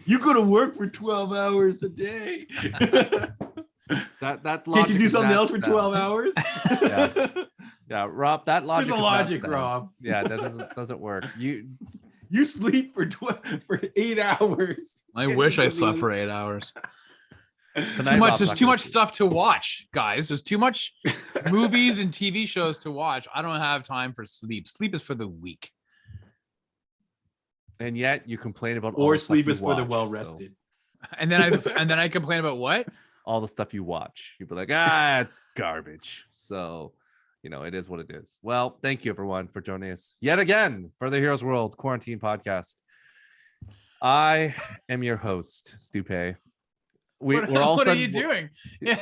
You go to work for 12 hours a day. That Can't you do something else for sense. 12 hours? Yeah, Rob, that logic. There's a logic, Rob. Yeah, that doesn't work. You sleep for 8 hours. I wish I slept for 8 hours. Tonight, There's too much stuff to watch, guys. There's too much movies and TV shows to watch. I don't have time for sleep. Sleep is for the weak. And yet you complain about or sleep is for the well rested. So. And then I complain about what? All the stuff you watch. You'd be like, it's garbage. So, it is what it is. Well, thank you everyone for joining us yet again for the Heroes World Quarantine Podcast. I am your host, Stupe. We're all what are you doing? Yeah.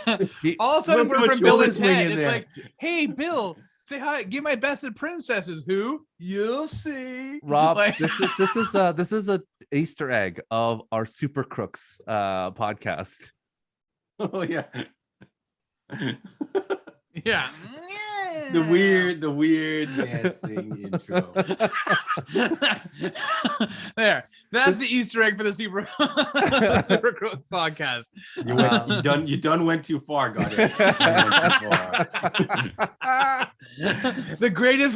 All of a sudden we're from Bill and Ted. It's like, hey, Bill, say hi. Give my best at princesses. Who? You'll see. Rob, this is a Easter egg of our Super Crooks podcast. Oh yeah. Yeah. The weird dancing intro. There. That's the Easter egg for the Super Growth podcast. You done went too far, got it.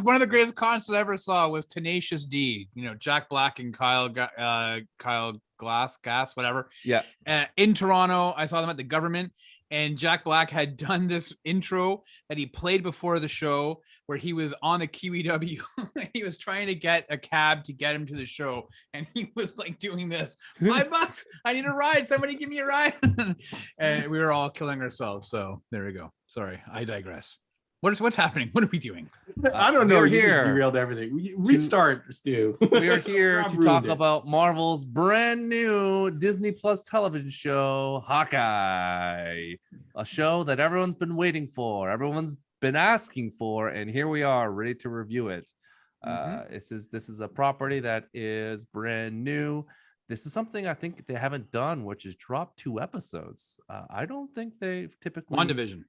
One of the greatest concerts I ever saw was Tenacious D. Jack Black and Kyle Gass, whatever. Yeah. In Toronto, I saw them at the Government. And Jack Black had done this intro that he played before the show where he was on the QEW. He was trying to get a cab to get him to the show. And he was like doing this, $5. I need a ride. Somebody give me a ride. And we were all killing ourselves. So there we go. Sorry, I digress. What's happening? What are we doing? I don't know. You derailed everything. Restart, Stu. We are here to talk about Marvel's brand new Disney Plus television show, Hawkeye, a show that everyone's been waiting for, everyone's been asking for, and here we are, ready to review it. This is a property that is brand new. This is something I think they haven't done, which is drop 2 episodes. I don't think they've typically. WandaVision.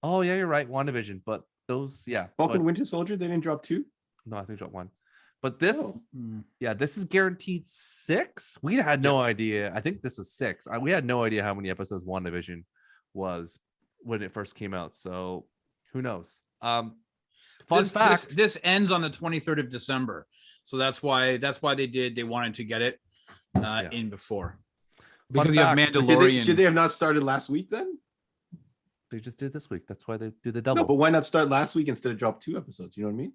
Oh yeah, you're right. WandaVision, but those, yeah. Falcon Winter Soldier, they didn't drop 2. No, I think drop 1. But this, this is guaranteed 6. We had no idea. I think this was 6. We had no idea how many episodes WandaVision was when it first came out. So who knows? Fun fact: this ends on the 23rd of December. So that's why they wanted to get it in before. Because you have Mandalorian. Should they have not started last week then? They just did this week. That's why they do the double. No, but why not start last week instead of drop 2 episodes? You know what I mean?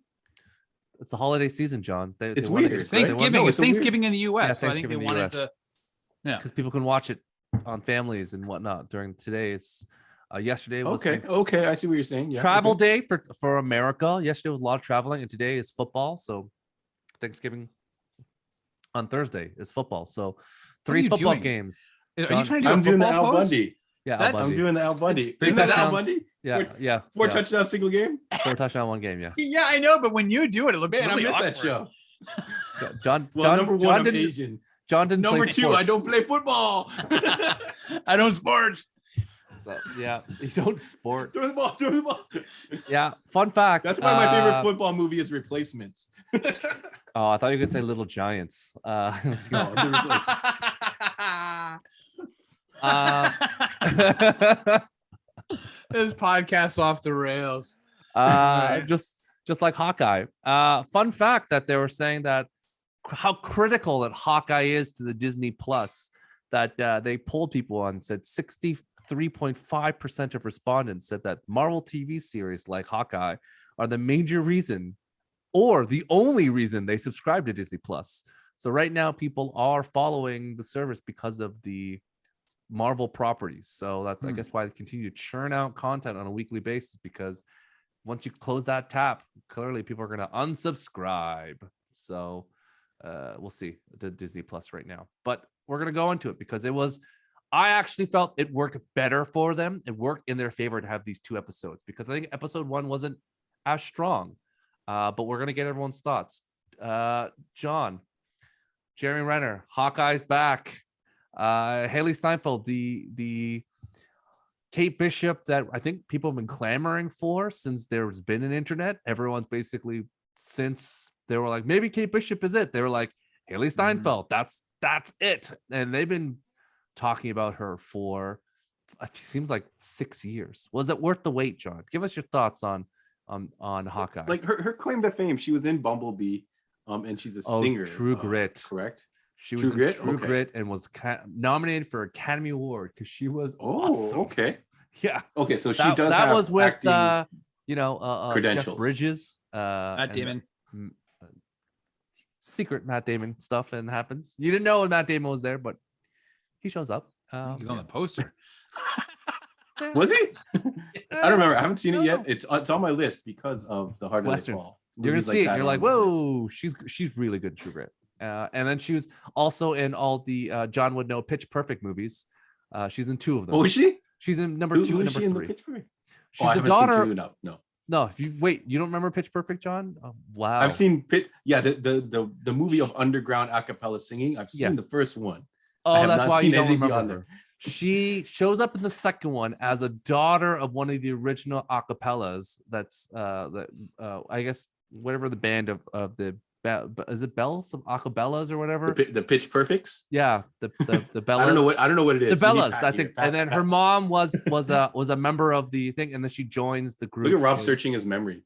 It's the holiday season, John. It's weird. It's Thanksgiving. It's Thanksgiving in the U.S. Yeah, so I think they wanted to. Yeah, because people can watch it on families and whatnot during today's. Yesterday was okay. I see what you're saying. Yeah, travel day for America. Yesterday was a lot of traveling, and today is football. So Thanksgiving on Thursday is football. So 3 football games. Are you trying to do I'm doing the Al Bundy. Yeah, I'm doing the Al Bundy. Is that Al Bundy? Yeah. 4 touchdowns, single game. 4 touchdown, 1 game. Yeah. Yeah, I know, but when you do it, it looks really I missed awkward. that show. John, number 1, John I'm didn't, Asian. John didn't. Number play 2, sports. I don't play football. I don't sports. So, yeah, you don't sport. Throw the ball. Yeah, fun fact. That's why my favorite football movie is Replacements. Oh, I thought you were gonna say Little Giants. This podcast's off the rails. Just like Hawkeye. Fun fact that they were saying that how critical that Hawkeye is to the Disney Plus, that they polled people on, said 63.5% of respondents said that Marvel TV series like Hawkeye are the major reason or the only reason they subscribe to Disney Plus. So right now people are following the service because of the Marvel properties. So that's I guess why they continue to churn out content on a weekly basis, because once you close that tap, clearly people are going to unsubscribe. So we'll see the Disney Plus right now, but we're going to go into it because I actually felt it worked better for them. It worked in their favor to have these 2 episodes, because I think episode 1 wasn't as strong. But we're going to get everyone's thoughts. John, Jeremy Renner, Hawkeye's back. Haley Steinfeld, the Kate Bishop that I think people have been clamoring for since there's been an internet. Everyone's basically, since they were like, maybe Kate Bishop is it, they were like, Haley Steinfeld, that's that's it. And they've been talking about her for it seems like 6 years. Was it worth the wait, John? Give us your thoughts on Hawkeye. Like her claim to fame, she was in Bumblebee, and she's a singer. True Grit. Correct. She was in True Grit and was nominated for Academy Award because she was awesome. Okay. Yeah. Okay, so that was with credentials. Jeff Bridges, Matt Damon. Secret Matt Damon stuff and happens. You didn't know when Matt Damon was there, but he shows up. He's on the poster. Was he? I don't remember. I haven't seen it yet. It's on my list because of the Harder They Fall. You're gonna see it. You're like, whoa, she's really good in True Grit. And then she was also in all the John would know Pitch Perfect movies. She's in 2 of them. Oh, is she? She's in number 2 and number 3. She's the I daughter. Seen 2, no. No, if you wait, you don't remember Pitch Perfect, John? Oh, wow. I've seen the movie of underground a cappella singing. I've seen the first one. Oh, that's why you don't remember her. She shows up in the second one as a daughter of one of the original acapellas. That's I guess whatever the band of the is it Bells, some acapellas or whatever. The Pitch Perfects. Yeah, the Bellas. I don't know what it is. The Bellas, I think. And then her mom was a member of the thing, and then she joins the group. Look at Rob searching his memory.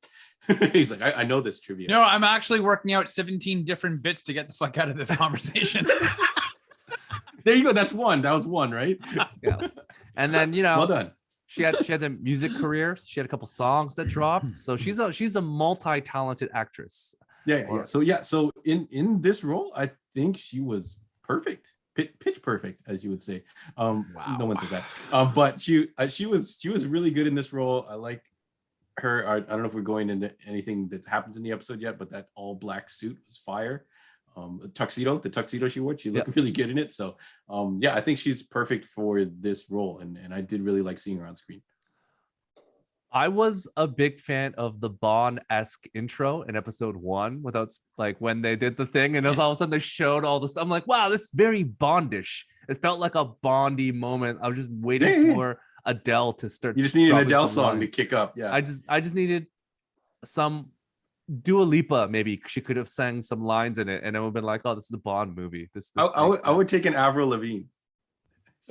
He's like, I know this trivia. No, I'm actually working out 17 different bits to get the fuck out of this conversation. There you go. That was one, right? Yeah. And then well done. She has a music career. She had a couple songs that dropped. So she's a multi-talented actress. Yeah. So in this role, I think she was perfect. Pitch perfect, as you would say. Wow. No one says that. But she was really good in this role. I like her. I don't know if we're going into anything that happens in the episode yet, but that all black suit was fire. The tuxedo she wore, she looked really good in it. So I think she's perfect for this role, and I did really like seeing her on screen. I was a big fan of the Bond-esque intro in episode 1 without like when they did the thing and it was all of a sudden they showed all the stuff. I'm like, wow, this is very Bondish. It felt like a Bondy moment. I was just waiting for Adele to start. You just need an Adele song to kick up. Yeah. I just needed some Dua Lipa. Maybe she could have sang some lines in it and it would have been like, oh, this is a Bond movie. I would take an Avril Lavigne.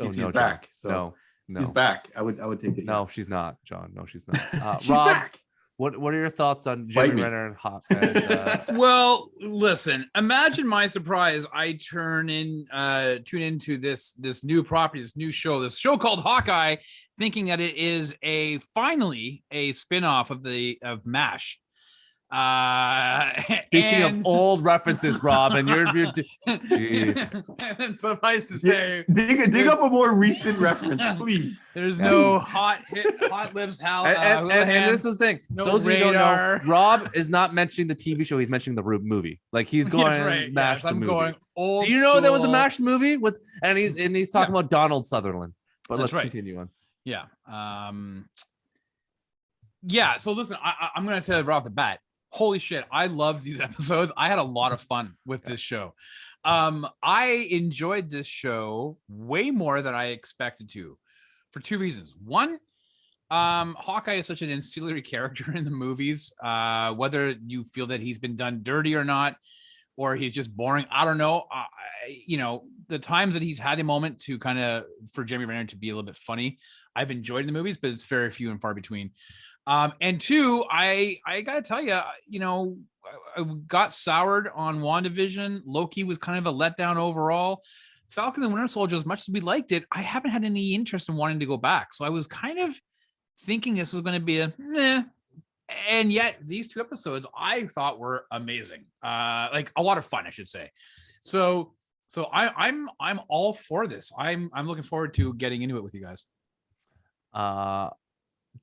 She's back. No. She's back. I would take it. No, she's not, John. No, she's not. She's Rob, back. What are your thoughts on Jeremy Renner and Hawkeye? Well, listen, imagine my surprise. I tune into this new property, this new show, this show called Hawkeye, thinking that it is finally a spin-off of MASH. Speaking of old references, Rob, and you're jeez. And suffice to say, dig up a more recent reference, please. There's no hot lips, Hal. And this is the thing. No those radar. Of you don't know, Rob is not mentioning the TV show. He's mentioning the movie. Like he's going MASH the movie. Going old. Do you know there was a MASH movie with and he's talking about Donald Sutherland. But let's continue on. Yeah. So listen, I'm gonna tell you right off the bat. Holy shit, I loved these episodes. I had a lot of fun with this show. I enjoyed this show way more than I expected to for 2 reasons. One, Hawkeye is such an ancillary character in the movies. Whether you feel that he's been done dirty or not, or he's just boring, I don't know. The times that he's had a moment to kind of for Jeremy Renner to be a little bit funny, I've enjoyed in the movies, but it's very few and far between. And 2, I gotta tell you, I got soured on WandaVision. Loki was kind of a letdown overall. Falcon and Winter Soldier, as much as we liked it, I haven't had any interest in wanting to go back. So I was kind of thinking this was going to be a meh. And yet these 2 episodes I thought were amazing. Like a lot of fun, I should say. So I'm all for this. I'm looking forward to getting into it with you guys.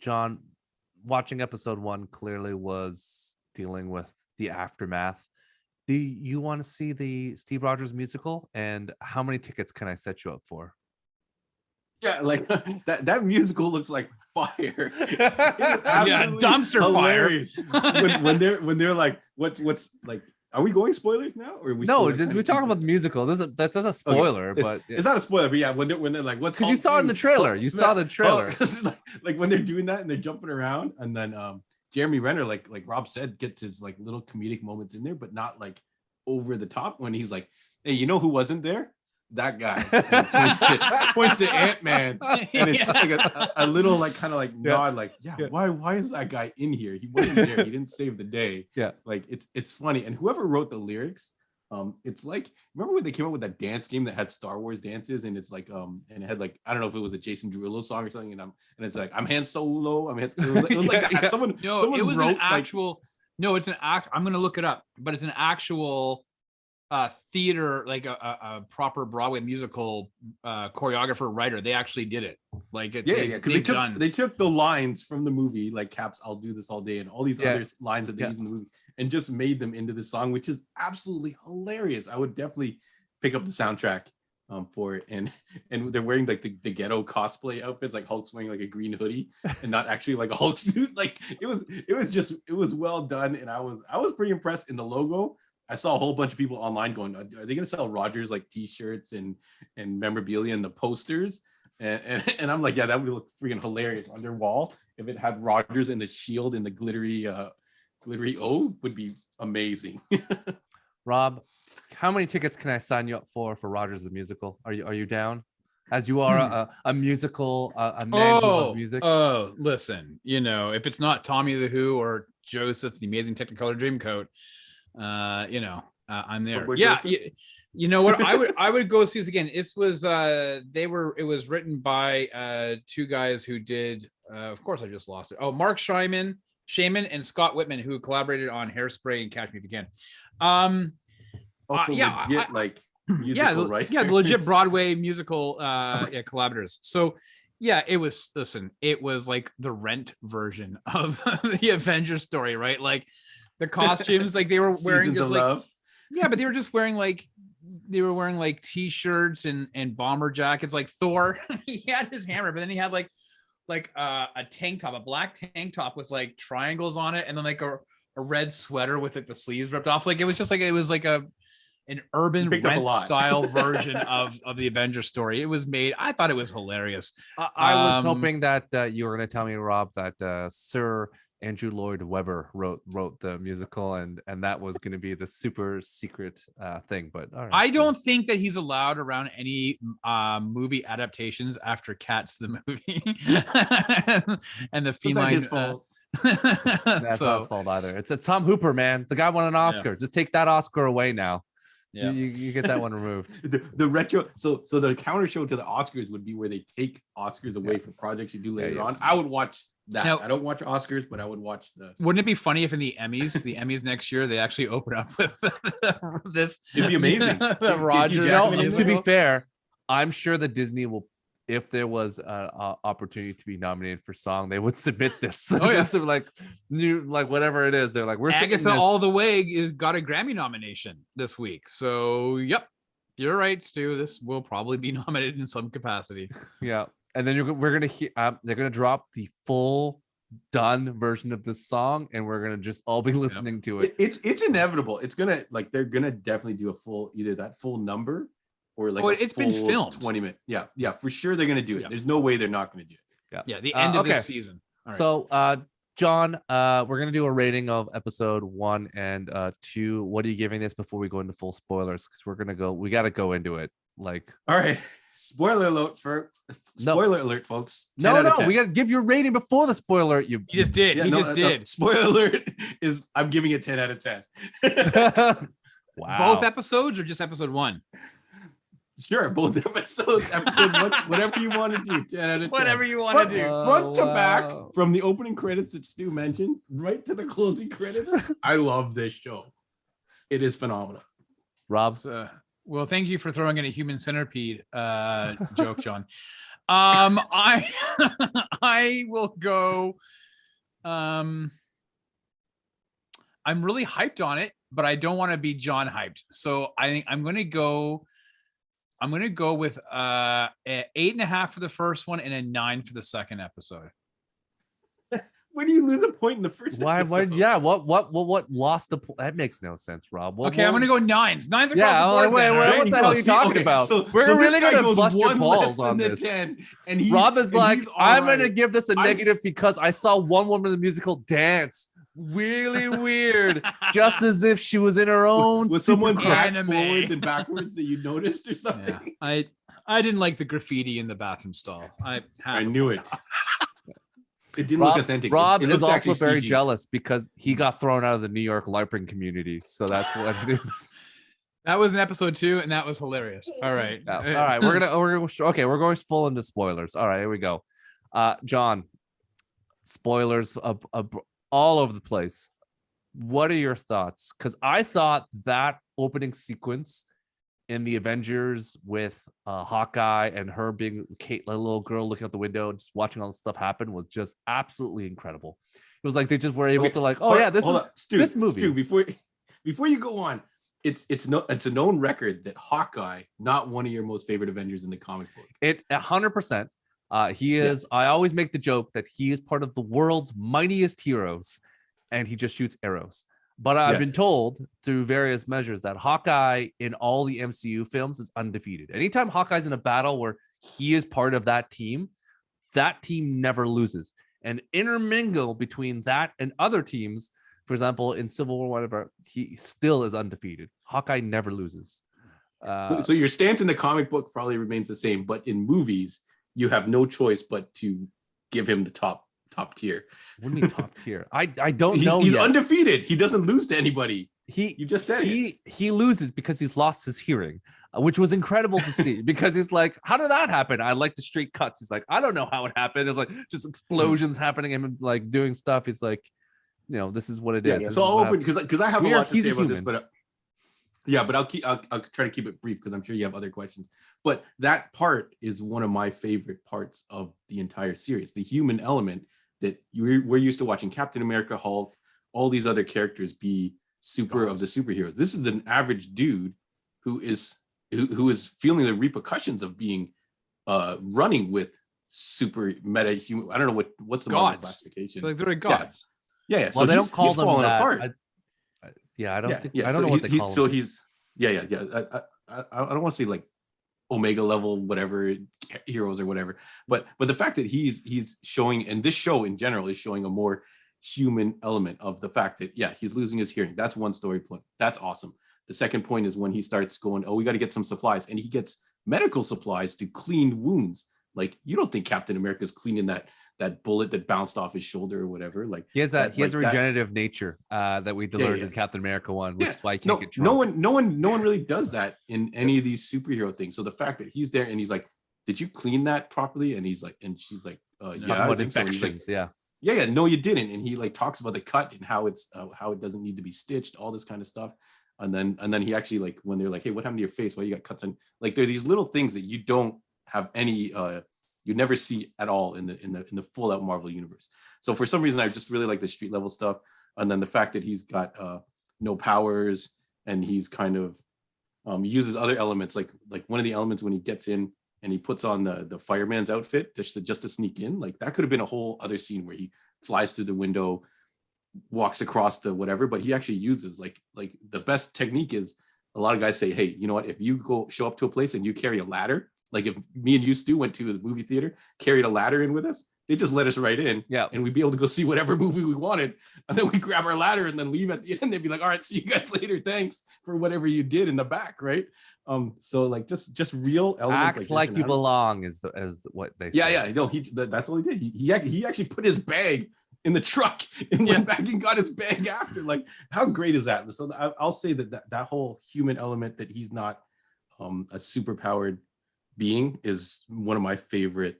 John, watching episode 1 clearly was dealing with the aftermath. Do you want to see the Steve Rogers musical? And how many tickets can I set you up for? Yeah, like that musical looks like fire. Dumpster hilarious. Fire. when they're like, what's like, are we going spoilers now? Or are we? No, we're talking about the musical. That's not a spoiler, okay. but it's not a spoiler. But yeah, when they're like, what's? Because you saw it in the trailer. You saw the trailer. Like when they're doing that and they're jumping around, and then Jeremy Renner, like Rob said, gets his like little comedic moments in there, but not like over the top. When he's like, "Hey, you know who wasn't there? that guy. And points to Ant-Man, and it's just like a little like kind of like nod, like why is that guy in here? He wasn't there. He didn't save the day. Yeah, like it's funny. And whoever wrote the lyrics, it's like, remember when they came up with that dance game that had Star Wars dances, and it's like and it had like, I don't know if it was a Jason Derulo song or something, and it's like I'm Han Solo. It was like that. Someone it was wrote, an actual. No, it's an act. I'm gonna look it up, but it's an actual theater, like a proper Broadway musical choreographer writer. They actually did it. Like because they took the lines from the movie, like Cap's "I'll do this all day" and all these other lines that they use in the movie, and just made them into the song, which is absolutely hilarious. I would definitely pick up the soundtrack for it. And they're wearing like the ghetto cosplay outfits, like Hulk's wearing like a green hoodie and not actually like a Hulk suit. Like it was well done, and I was pretty impressed. In the logo, I saw a whole bunch of people online going, are they gonna sell Rogers like t-shirts and memorabilia and the posters? And I'm like, yeah, that would look freaking hilarious on their wall if it had Rogers and the shield and the glittery O would be amazing. Rob, how many tickets can I sign you up for Rogers the Musical? Are you down? As you are a musical, a man who loves music. Oh, listen, if it's not Tommy the Who or Joseph the Amazing Technicolor Dreamcoat, I'm there. Yeah, you know what? I would go see this again. It was written by two guys who did. Of course, I just lost it. Oh, Mark Shaman and Scott Whitman, who collaborated on Hairspray and Catch Me If You Can. The legit Broadway musical collaborators. So it was like the Rent version of the Avengers story, right? Like the costumes, like they were wearing just like but they were just wearing like t-shirts and bomber jackets, like Thor. He had his hammer, but then he had like a tank top, a black tank top with like triangles on it, and then like a red sweater with like the sleeves ripped off. Like it was like an urban Rent style version of the Avengers story. It was made. I thought it was hilarious. I was hoping that you were going to tell me, Rob, that Sir Andrew Lloyd Webber wrote the musical, and that was going to be the super secret thing. But all right. I don't think that he's allowed around any movie adaptations after Cats the movie and the feline. That's not his fault either. It's Tom Hooper, man. The guy won an Oscar. Just take that Oscar away now. Yeah, you get that one removed. the retro. So the counter show to the Oscars would be where they take Oscars away for projects you do later on. I would watch that. Now, I don't watch Oscars, but I would watch the. Wouldn't it be funny if in the Emmys next year they actually open up with this? It'd be amazing. The Roger. To be fair, I'm sure that Disney will. If there was an opportunity to be nominated for song, they would submit this. Like whatever it is. They're like, we're Agatha All the Way got a Grammy nomination this week. So, yep, you're right, Stu. This will probably be nominated in some capacity. Yeah, and then we're gonna hear. They're gonna drop the full done version of this song, and we're gonna just all be listening to it. It's inevitable. It's gonna they're gonna definitely do a full that full or like it's been filmed 20 minutes. Yeah, for sure they're gonna do it. There's no way they're not gonna do it. Yeah, the end of this season. All right. So John, we're gonna do a rating of episode 1 and 2. What are you giving this before we go into full spoilers? Because we gotta go into it. Like, all right, spoiler alert, folks. No, we gotta give your rating before the spoiler. You just did. Did. Spoiler alert is I'm giving it 10 out of 10. Wow. Both episodes or just episode 1? Sure, both episodes, episode 1, whatever you want to do, 10 out of 10. Whatever you want to do. Front to back, from the opening credits that Stu mentioned, right to the closing credits. I love this show. It is phenomenal. Rob? Well, thank you for throwing in a human centipede joke, John. I will go. I'm really hyped on it, but I don't want to be John hyped. So I think I'm going to go with 8.5 for the first one and a 9 for the second episode. Where do you lose a point in the first episode? Yeah, what lost the point? That makes no sense, Rob. I'm going to go 9s. 9s across the board. Wait, what the hell are you talking about? So we're really going to bust your one balls on than this. 10, Rob is like, I'm going to give this a negative because I saw one woman in the musical dance. really weird, just as if she was in her own. Was someone fast anime. forwards and backwards that you noticed or something? Yeah. I didn't like the graffiti in the bathroom stall. I knew it. It didn't Rob, look authentic. Rob it is looked also actually very CG. jealous because he got thrown out of the New York LARPing community. So that's what it is. That was in episode 2, and that was hilarious. All right. Yeah. All right. We're going full into spoilers. All right, here we go. John, spoilers all over the place. What are your thoughts? Because I thought that opening sequence in the Avengers with Hawkeye and her being Kate, a little girl looking out the window and just watching all this stuff happen was just absolutely incredible. It was like they just were able to like, this movie. Stu, before you go on, it's a known record that Hawkeye, not one of your most favorite Avengers in the comic book. It 100%. He is. Yeah. I always make the joke that he is part of the world's mightiest heroes, and he just shoots arrows. But I've been told through various measures that Hawkeye in all the MCU films is undefeated. Anytime Hawkeye's in a battle where he is part of that team never loses. And intermingle between that and other teams, for example, in Civil War, whatever, he still is undefeated. Hawkeye never loses. So your stance in the comic book probably remains the same, but in movies, you have no choice but to give him the top tier. What do you mean top tier? I don't know. He's undefeated. He doesn't lose to anybody. You just said he loses because he's lost his hearing, which was incredible to see. Because he's like, how did that happen? I like the straight cuts. He's like, I don't know how it happened. It's like just explosions happening and like doing stuff. He's like, this is what it is. Yeah. So I'll open because I have a lot to say about this, but I'll try to keep it brief because I'm sure you have other questions. But that part is one of my favorite parts of the entire series, the human element that we're used to watching Captain America, Hulk, all these other characters be of the superheroes. This is an average dude who is feeling the repercussions of being running with super meta human. I don't know what's the Marvel classification. Like they're gods. Yeah. Well, so they don't call them that. Apart. I don't know what they call him. So he's I don't want to say like Omega level whatever heroes or whatever, but the fact that he's showing, and this show in general is showing a more human element of the fact that he's losing his hearing. That's one story point. That's awesome. The second point is when he starts going, we got to get some supplies, and he gets medical supplies to clean wounds. Like, you don't think Captain America's cleaning that bullet that bounced off his shoulder or whatever. Like he has a regenerative nature that we learned in Captain America 1, which is why he can't get drunk. No one really does that in any of these superhero things. So the fact that he's there and he's like, did you clean that properly? And he's like, and she's like, what infections? So like, no, you didn't. And he like talks about the cut and how it's how it doesn't need to be stitched, all this kind of stuff. And then he actually, like, when they're like, hey, what happened to your face? Why you got cuts? And like, there are these little things that you don't have any you never see at all in the full out Marvel universe. So for some reason, I just really like the street level stuff. And then the fact that he's got no powers, and he's kind of uses other elements, like one of the elements when he gets in and he puts on the fireman's outfit just to sneak in. Like, that could have been a whole other scene where he flies through the window, walks across the whatever, but he actually uses like the best technique is, a lot of guys say, hey, you know what, if you show up to a place and you carry a ladder, like if me and you, Stu, went to the movie theater, carried a ladder in with us, they just let us right in, and we'd be able to go see whatever movie we wanted, and then we grab our ladder and then leave at the end. They'd be like, all right, see you guys later, thanks for whatever you did in the back, right? So like just real elements. Act like you belong is what they say. No, that's all he did. He actually put his bag in the truck and went back and got his bag after. Like, how great is that? So I'll say that whole human element, that he's not a super powered being, is one of my favorite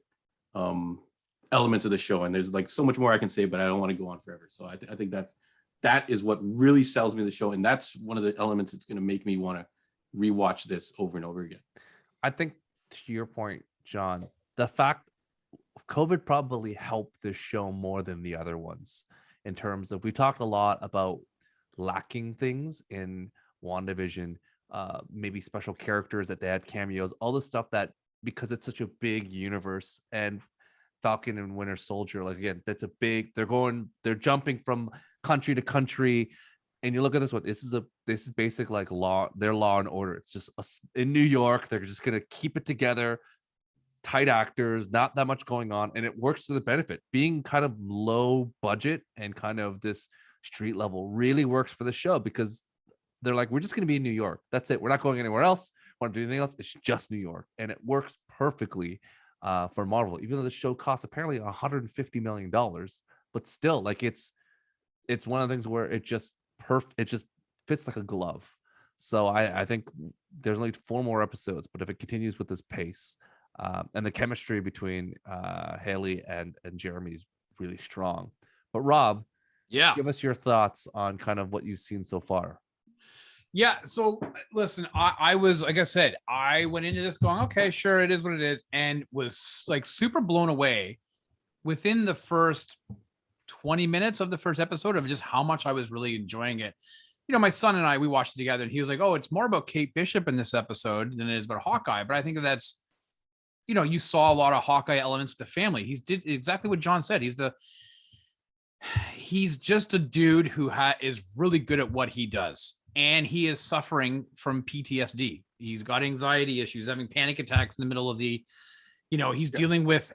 elements of the show. And there's like so much more I can say, but I don't want to go on forever. So I think that is what really sells me the show, and that's one of the elements that's going to make me want to rewatch this over and over again. I think, to your point, John, the fact COVID probably helped this show more than the other ones, in terms of, we talked a lot about lacking things in WandaVision, maybe special characters that they had cameos, all the stuff that, because it's such a big universe, and Falcon and Winter Soldier, like, again, that's a big, they're jumping from country to country, and you look at this one, this is basic like their Law and Order. It's just in New York, they're just gonna keep it together, tight actors, not that much going on, and it works to the benefit, being kind of low budget and kind of this street level really works for the show because they're like, we're just going to be in New York. That's it. We're not going anywhere else. Want to do anything else? It's just New York, and it works perfectly for Marvel. Even though the show costs apparently $150 million, but still, like it's one of the things where it just fits like a glove. So I think there's only 4 more episodes, but if it continues with this pace, and the chemistry between Haley and Jeremy is really strong. But Rob, give us your thoughts on kind of what you've seen so far. Yeah. So listen, I was, like I said, I went into this going, okay, sure, it is what it is, and was like super blown away within the first 20 minutes of the first episode of just how much I was really enjoying it. You know, my son and I, we watched it together, and he was like, oh, it's more about Kate Bishop in this episode than it is about Hawkeye. But I think that's, you know, you saw a lot of Hawkeye elements with the family. He did exactly what John said. He's just a dude who is really good at what he does. And he is suffering from PTSD. He's got anxiety issues, having panic attacks in the middle of the, you know, he's dealing with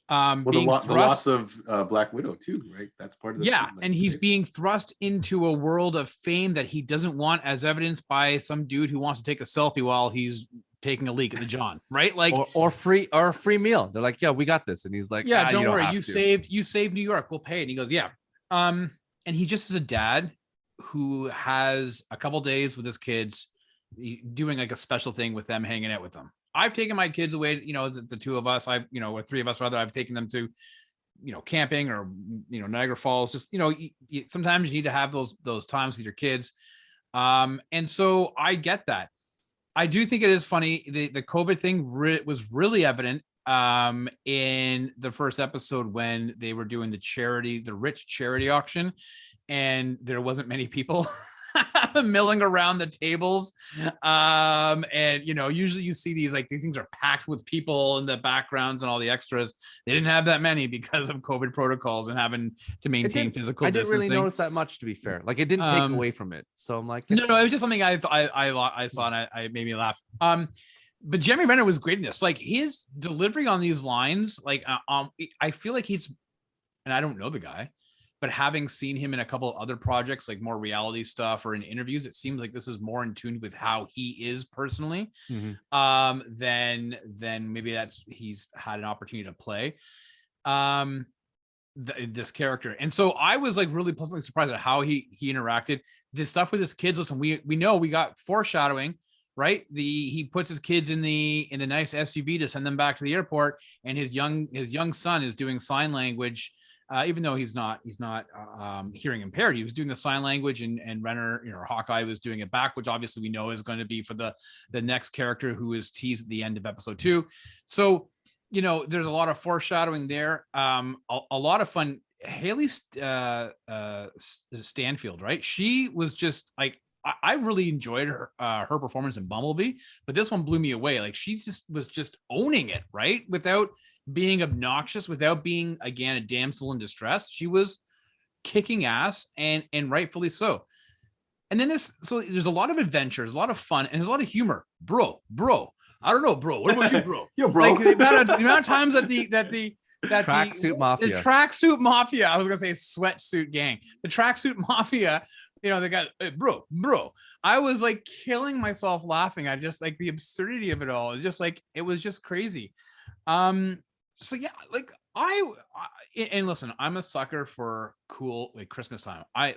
the loss of Black Widow too, right? That's part of the and he's being thrust into a world of fame that he doesn't want, as evidenced by some dude who wants to take a selfie while he's taking a leak at the John, right? Like or a free meal. They're like, yeah, we got this, and he's like, yeah, don't worry, you saved New York, we'll pay. And he goes, yeah, and he just is a dad who has a couple days with his kids, doing like a special thing with them, hanging out with them. I've taken my kids away, you know, the 2 of us, or 3 of us rather, I've taken them to, you know, camping or, you know, Niagara Falls. Just, you know, sometimes you need to have those times with your kids. And so I get that. I do think it is funny. The COVID thing was really evident in the first episode when they were doing the rich charity auction, and there wasn't many people milling around the tables. And, you know, usually you see these things are packed with people in the backgrounds and all the extras. They didn't have that many because of COVID protrocols and having to maintain physical distancing. I didn't really notice that much, to be fair. Like, it didn't take away from it. So I'm like, no, it was just something I saw and I made me laugh. But Jeremy Renner was great in this. Like, his delivery on these lines, like, I feel like and I don't know the guy, but having seen him in a couple of other projects, like more reality stuff or in interviews, it seems like this is more in tune with how he is personally, than maybe he's had an opportunity to play this character. And so I was like really pleasantly surprised at how he interacted. This stuff with his kids. Listen, we know we got foreshadowing, right? He puts his kids in the nice SUV to send them back to the airport, and his young son is doing sign language. Even though he's not hearing impaired, he was doing the sign language, and Renner, you know, Hawkeye was doing it back, which obviously we know is going to be for the next character who is teased at the end of episode 2. So, you know, there's a lot of foreshadowing there. A lot of fun. Haley Stanfield, right? She was just like, I really enjoyed her performance in Bumblebee, but this one blew me away. Like, she was owning it, right? Without being obnoxious, without being, again, a damsel in distress. She was kicking ass, and rightfully so. And then so there's a lot of adventures, a lot of fun, and there's a lot of humor. Bro. I don't know, bro. What about you, bro? Yo, bro. Like, the amount of times that the tracksuit mafia. The tracksuit mafia. I was gonna say sweatsuit gang. The tracksuit mafia. You know, they got, hey, bro. I was like killing myself laughing. I just like the absurdity of it all. It's just like, it was just crazy. So yeah, like and listen, I'm a sucker for cool, like, Christmas time. I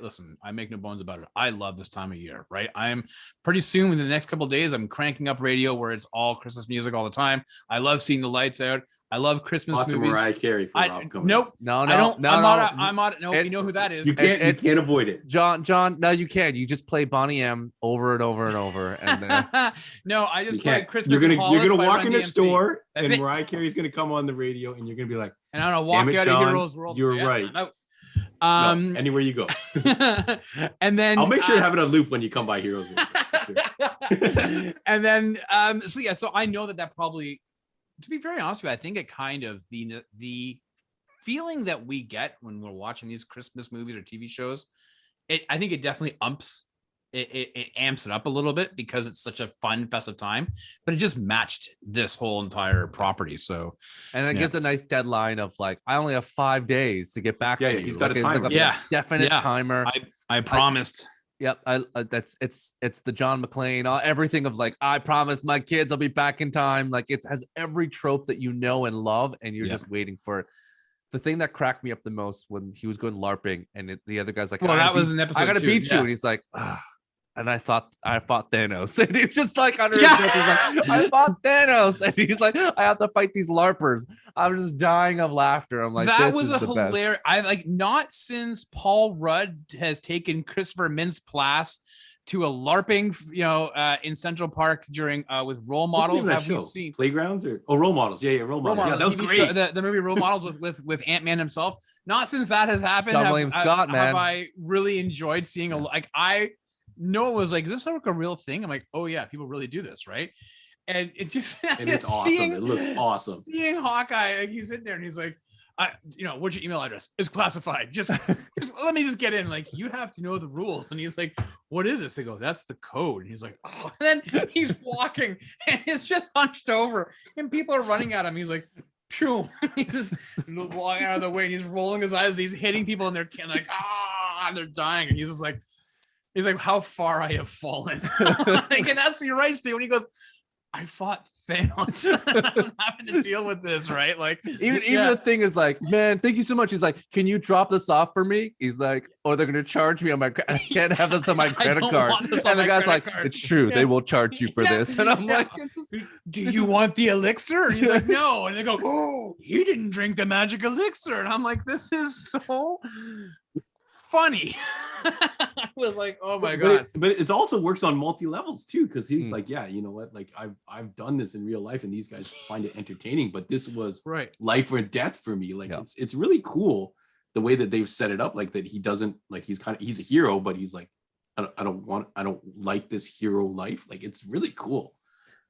make no bones about it. I love this time of year, right? I'm pretty soon, in the next couple of days, I'm cranking up radio where it's all Christmas music all the time. I love seeing the lights out. I love Christmas movies. Mariah Carey for Rob coming. Nope. No. You know who that is. You can't avoid it. John, no, you can. You just play Bonnie M over and over and over. And then no, I just play Christmas. You're gonna walk in the store, and Mariah Carey's gonna come on the radio, and you're gonna be like, and I'm gonna walk out of Heroes World. You're right. No, anywhere you go. And then I'll make sure to have it on loop when you come by Heroes World. And then so I know that probably, to be very honest with you, I think it kind of the feeling that we get when we're watching these Christmas movies or TV shows, I think it definitely it amps it up a little bit because it's such a fun, festive time, but it just matched this whole entire property. So, and it gives a nice deadline of like, I only have 5 days to get back to you. He's got like, a timer. like a definite timer. I promised. Yep, that's it's the John McClane, everything of like, I promise my kids I'll be back in time. Like it has every trope that you know and love, and you're just waiting for it. The thing that cracked me up the most when he was going LARPing, and the other guy's like, well, that was an episode. I gotta 2. beat you, and he's like, and I fought Thanos, and he's just like under his breath, he's like, I fought Thanos, and he's like, I have to fight these LARPers. I was just dying of laughter. I'm like, that was a hilarious. I like, not since Paul Rudd has taken Christopher Mintz-Plasse to a LARPing, in Central Park during with Role Models. Have we seen Playgrounds or Role Models? Yeah, Role Models. Yeah, that was great. Show, the movie Role Models with Ant-Man himself. Not since that has happened. Scott, man. Have I really enjoyed seeing I know it was like, is this like a real thing? I'm like, oh yeah, people really do this, right? And it just and it's awesome. It looks awesome. Seeing Hawkeye, like he's in there and he's like, what's your email address? It's classified. Just let me just get in. Like, you have to know the rules. And he's like, what is this? They go, that's the code. And he's like, oh. And then he's walking and it's just hunched over and people are running at him. He's like, phew. He's just walking out of the way. And he's rolling his eyes. He's hitting people and they're like, and they're dying. And he's just like, how far I have fallen. Like, and that's, you're right, Steve. When he goes, I fought Thanos. I'm having to deal with this, right? Like, even the thing is like, man, thank you so much. He's like, can you drop this off for me? He's like, oh, they're gonna charge me on my. I can't have this on my credit card. And the guy's like, it's true, they will charge you for this. And I'm like, do you want the elixir? And he's like, no. And they go, oh, you didn't drink the magic elixir. And I'm like, this is so funny. I was like, oh my god. But it also works on multi levels too, because he's like, yeah, you know what, like I've done this in real life and these guys find it entertaining, but this was life or death for me. Like it's really cool the way that they've set it up, like that he doesn't, like, he's a hero, but he's like, I don't like this hero life. Like, it's really cool.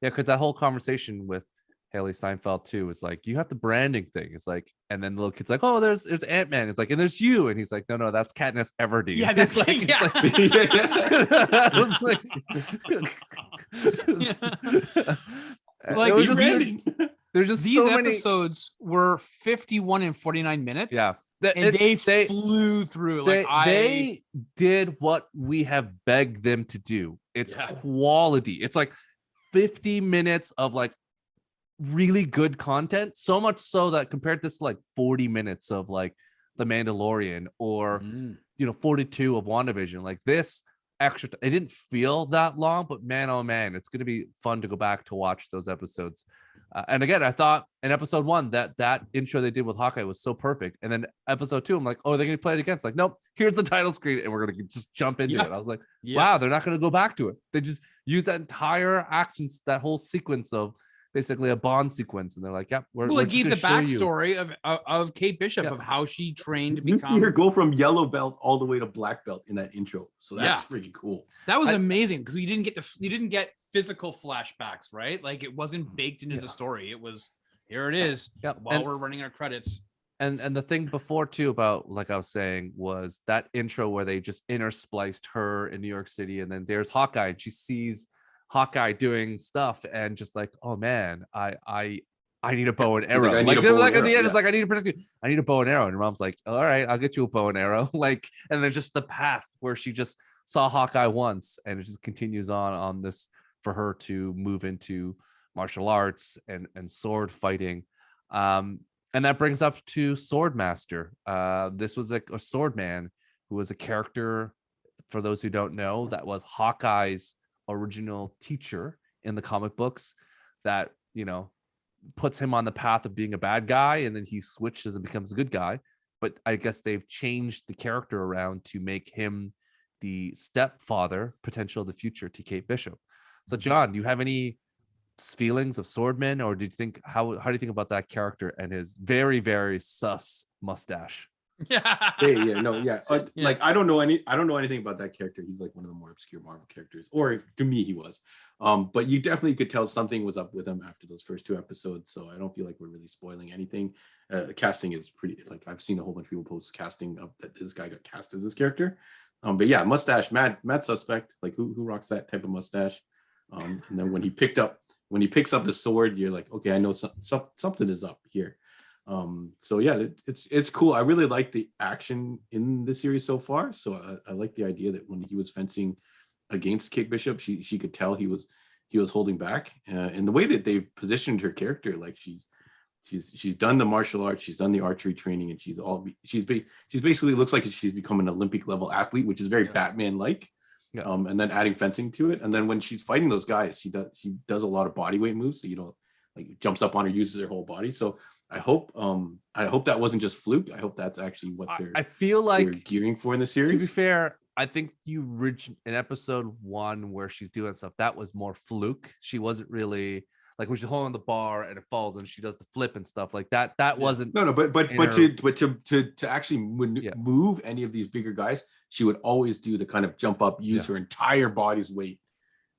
Yeah, because that whole conversation with Haley Steinfeld too is like, you have the branding thing. It's like, and then the little kid's like, oh, there's Ant-Man. It's like, and there's you, and he's like, no, that's Katniss Everdeen. Yeah, that's like, there's just these episodes were 51 and 49 minutes. Yeah. And they flew through. They did what we have begged them to do. It's quality. It's like 50 minutes of like really good content, so much so that compared this to like 40 minutes of like The Mandalorian or 42 of WandaVision, like this extra it didn't feel that long, but man, oh man, it's going to be fun to go back to watch those episodes. And again, I thought in episode 1 that intro they did with Hawkeye was so perfect, and then episode 2 I'm like, oh, they're going to play it again. It's like, nope, here's the title screen and we're going to just jump into it. I was like, wow, they're not going to go back to it. They just use that entire actions, that whole sequence of basically a Bond sequence, and they're like, "Yep, we're gave the backstory of Kate Bishop of how she trained to become." You see her go from yellow belt all the way to black belt in that intro, so that's pretty cool. That was amazing because you didn't get physical flashbacks, right? Like, it wasn't baked into the story. It was, here it is. While we're running our credits. And the thing before too about, like I was saying, was that intro where they just interspliced her in New York City, and then there's Hawkeye, and she sees Hawkeye doing stuff and just like, oh man, I need a bow and arrow. Like at the end, it's like, I need a bow and arrow. And her mom's like, all right, I'll get you a bow and arrow. Like, and then just the path where she just saw Hawkeye once, and it just continues on this for her to move into martial arts and sword fighting. And that brings up to Swordmaster. This was a sword man who was a character, for those who don't know, that was Hawkeye's original teacher in the comic books, that puts him on the path of being a bad guy, and then he switches and becomes a good guy. But I guess they've changed the character around to make him the stepfather potential of the future to Kate Bishop. So John, do you have any feelings of Swordman, or do you think how do you think about that character and his very, very sus mustache? Like, I don't know anything about that character. He's like one of the more obscure Marvel characters, or to me he was. But you definitely could tell something was up with him after those first 2 episodes, so I don't feel like we're really spoiling anything. The casting is pretty, like, I've seen a whole bunch of people post casting up that this guy got cast as this character. But yeah, mustache, mad suspect. Like, who rocks that type of mustache? And then when he picks up the sword, you're like, okay, I know something is up here. So yeah, it's cool. I really like the action in the series so far. So I like the idea that when he was fencing against Kate Bishop, she could tell he was holding back, and the way that they positioned her character, like she's done the martial arts, she's done the archery training, and she's basically looks like she's become an Olympic level athlete, which is very Batman like. Yeah. And then adding fencing to it, and then when she's fighting those guys, she does a lot of body weight moves, so you know, like jumps up on her, uses her whole body. So I hope that wasn't just fluke. I hope that's actually what I feel like they're gearing for in the series. To be fair, I think in episode 1 where she's doing stuff, that was more fluke. She wasn't really like when she's holding the bar and it falls and she does the flip and stuff like that. That wasn't but to actually move any of these bigger guys, she would always do the kind of jump up, use her entire body's weight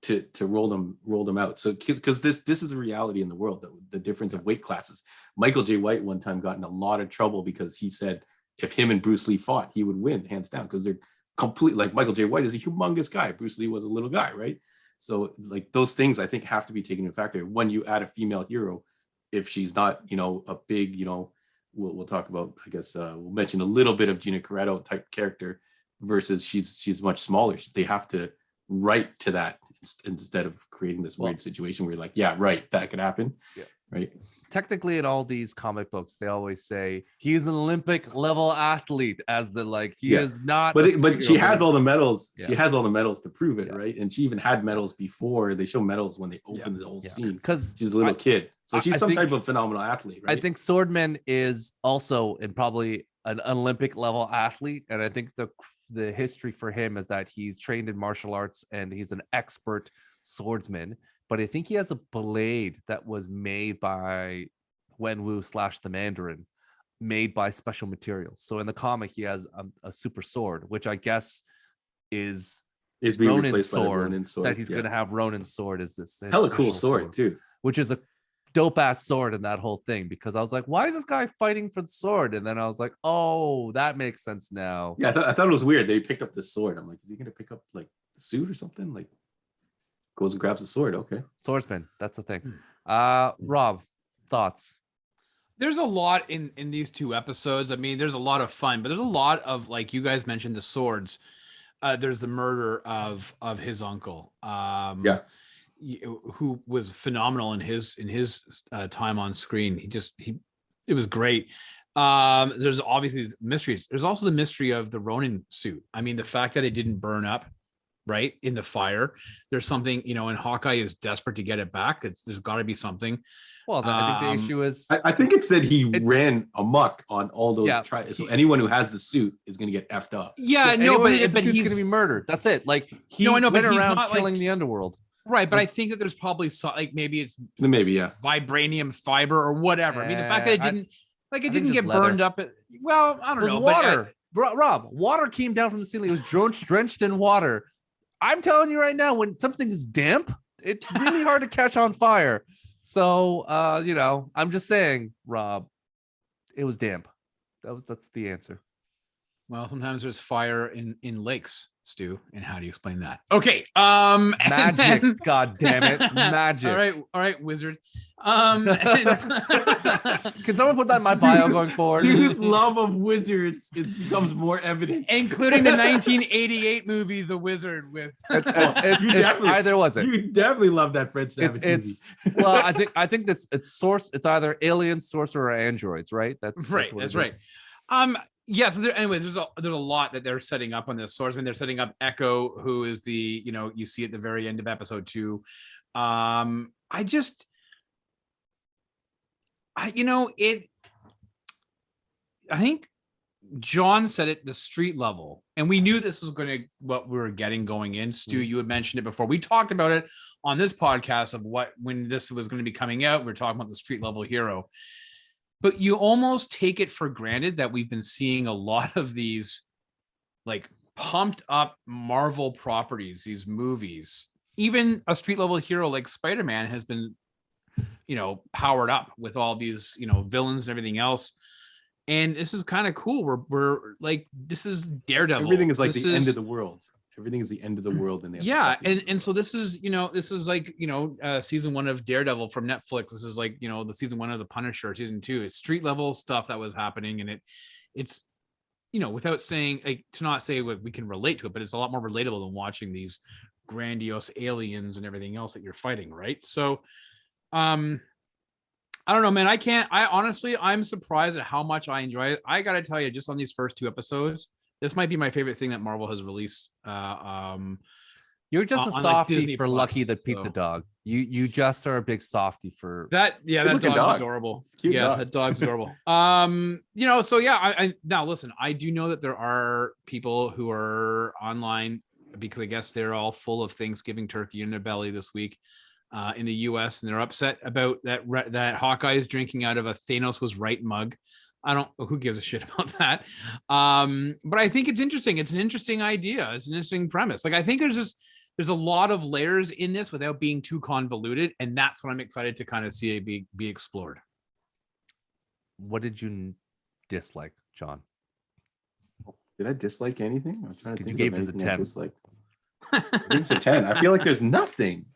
to roll them out. So because this is a reality in the world, the difference of weight classes. Michael J. White one time got in a lot of trouble because he said if him and Bruce Lee fought, he would win hands down, because they're complete, like Michael J. White is a humongous guy. Bruce Lee was a little guy, right? So like those things I think have to be taken into factor when you add a female hero. If she's not, you know, a big, you know, we'll talk about, I guess we'll mention a little bit of Gina Carano type character versus she's much smaller. They have to write to that instead of creating this weird situation where you're like, yeah, right, that could happen. Yeah. Right. Technically, in all these comic books, they always say he's an Olympic level athlete, as the like he is not. But she had all the medals. Yeah. She had all the medals to prove it, right? And she even had medals before. They show medals when they open the whole scene because she's a little kid, so she's some type of phenomenal athlete, right? I think Swordman is also in probably an Olympic level athlete, and I think the history for him is that he's trained in martial arts and he's an expert swordsman. But I think he has a blade that was made by Wenwu / the Mandarin, made by special materials. So in the comic, he has a super sword, which I guess is being Ronin's sword, that he's going to have. Ronin's sword is this hella cool sword too, which is a dope ass sword in that whole thing, because I was like, why is this guy fighting for the sword? And then I was like, oh, that makes sense now. Yeah, I thought it was weird. They picked up the sword. I'm like, is he going to pick up like the suit or something? Like, goes and grabs the sword. Okay. Swordsman. That's the thing. Rob, thoughts? There's a lot in these 2 episodes. I mean, there's a lot of fun, but there's a lot of, like you guys mentioned, the swords. There's the murder of his uncle. Who was phenomenal in his time on screen. It was great. There's obviously these mysteries. There's also the mystery of the Ronin suit. I mean, the fact that it didn't burn up right in the fire. There's something, you know, and Hawkeye is desperate to get it back. There's got to be something. Well, I think the issue is I think it's that he ran amok on all those tries. So anyone who has the suit is going to get effed up. Yeah, no, but he's going to be murdered. That's it. Like he went around killing the underworld. Right, but I think that there's probably maybe it's vibranium fiber or whatever. I mean, the fact that it didn't get burned up. Well, I don't know. Water, Rob. Water came down from the ceiling. It was drenched in water. I'm telling you right now, when something is damp, it's really hard to catch on fire. So, you know, I'm just saying, Rob, it was damp. That's the answer. Well, sometimes there's fire in lakes, Stu. And how do you explain that? Okay. Magic. God damn it. Magic. All right, wizard. Can someone put that in my bio going forward? Stu's love of wizards, it becomes more evident. Including the 1988 movie, The Wizard, with it's either was it. You definitely love that Fred Savage movie. Well, I think it's either aliens, sorcerer, or androids, right? That's right. That's right. Yeah, so anyways, there's a lot that they're setting up on this source. I mean, they're setting up Echo, who is the, you know, you see at the very end of episode 2. I think John said it, the street level, and we knew this was what we were getting going in. Stu, you had mentioned it before. We talked about it on this podcast of when this was going to be coming out. We were talking about the street level hero. But you almost take it for granted that we've been seeing a lot of these like pumped up Marvel properties, these movies. Even a street level hero like Spider-Man has been, you know, powered up with all these, you know, villains and everything else. And this is kind of cool. We're like, this is Daredevil. Everything is like the end of the world. everything is the end of the world, and they have to Yeah, stop it. and so this is like season 1 of Daredevil from Netflix. This is like the season 1 of The Punisher, season 2. It's street level stuff that was happening, and it's without saying, like, to not say we can relate to it, but it's a lot more relatable than watching these grandiose aliens and everything else that you're fighting, right? So I don't know, man. I'm surprised at how much I enjoy it. I gotta tell you, just on these first 2 episodes, this might be my favorite thing that Marvel has released. You're just a on, like, softie Disney for Plus, Lucky the Pizza so. Dog. You just are a big softie for That. Yeah, that Good-looking dog's dog. adorable. Cute Yeah, dog. that dog's adorable. So yeah, I now listen, I do know that there are people who are online because I guess they're all full of Thanksgiving turkey in their belly this week in the US, and they're upset about that Hawkeye is drinking out of a Thanos was right mug. Who gives a shit about that? But I think it's interesting. It's an interesting idea. It's an interesting premise. Like, I think there's a lot of layers in this without being too convoluted, and that's what I'm excited to kind of see be explored. What did you dislike, John? Did I dislike anything? I'm trying to You think gave of this a anything I 10. disliked. I think it's a 10. I feel like there's nothing.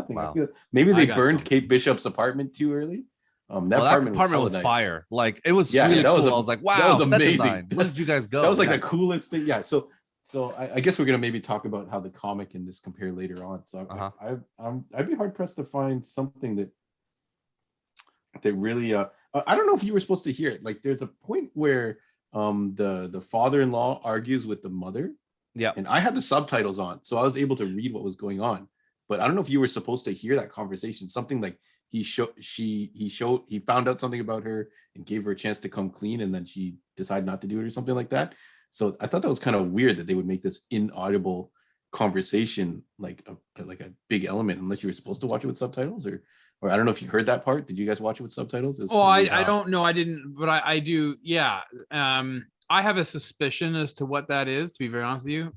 Wow. Maybe I they got burned some. Kate Bishop's apartment too early. That Well, that apartment apartment was hella nice. fire. Like, it was Yeah, really that cool. was I was like, wow, that was set amazing. design. Where did you guys go? That was like Yeah. the coolest thing. Yeah. So I guess we're gonna maybe talk about how the comic and this compare later on. So I'd be hard pressed to find something that really I don't know if you were supposed to hear it. Like, there's a point where the father-in-law argues with the mother. Yeah. And I had the subtitles on, so I was able to read what was going on. But I don't know if you were supposed to hear that conversation. Something like he found out something about her and gave her a chance to come clean, and then she decided not to do it or something like that. So I thought that was kind of weird that they would make this inaudible conversation like a big element, unless you were supposed to watch it with subtitles, or I don't know if you heard that part. Did you guys watch it with subtitles? Oh, I don't know. I didn't, but I do. Yeah. I have a suspicion as to what that is, to be very honest with you.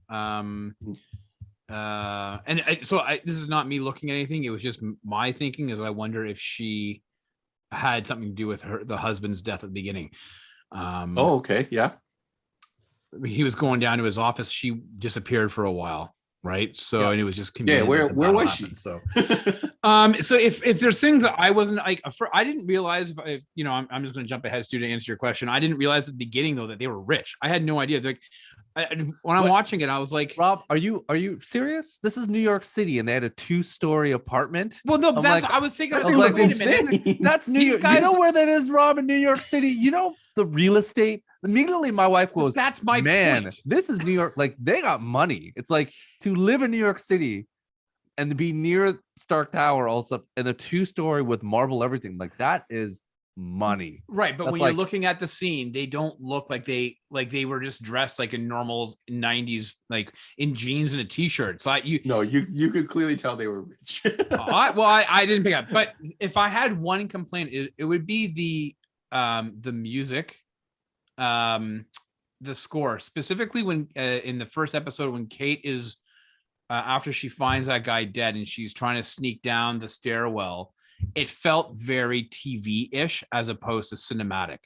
This is not me looking at anything. It was just my thinking, is I wonder if she had something to do with the husband's death at the beginning. Oh, okay. Yeah. He was going down to his office. She disappeared for a while. Right. So, and it was just where was she? So, so if there's things that I wasn't like, I didn't realize if I'm just going to jump ahead, Stu, to answer your question. I didn't realize at the beginning though that they were rich. I had no idea. Like, when I'm watching it, I was like, Rob, are you serious? This is New York City, and they had a 2-story apartment. Well, no, that's I was thinking. I was like, wait a minute. That's New York. guys- You know where that is, Rob, in New York City? You know the real estate. Immediately, my wife goes, That's my man, point. this is New York. Like, they got money. It's like, to live in New York City and to be near Stark Tower, also, and the 2-story with marble everything, like, that is money. Right, but That's when like, you're looking at the scene, they don't look like they were just dressed like in normal 90s, like in jeans and a t-shirt. So you could clearly tell they were rich. I didn't pick up. But if I had one complaint, it would be the music, the score, specifically when in the first episode when Kate is after she finds that guy dead and she's trying to sneak down the stairwell. It felt very TV-ish as opposed to cinematic.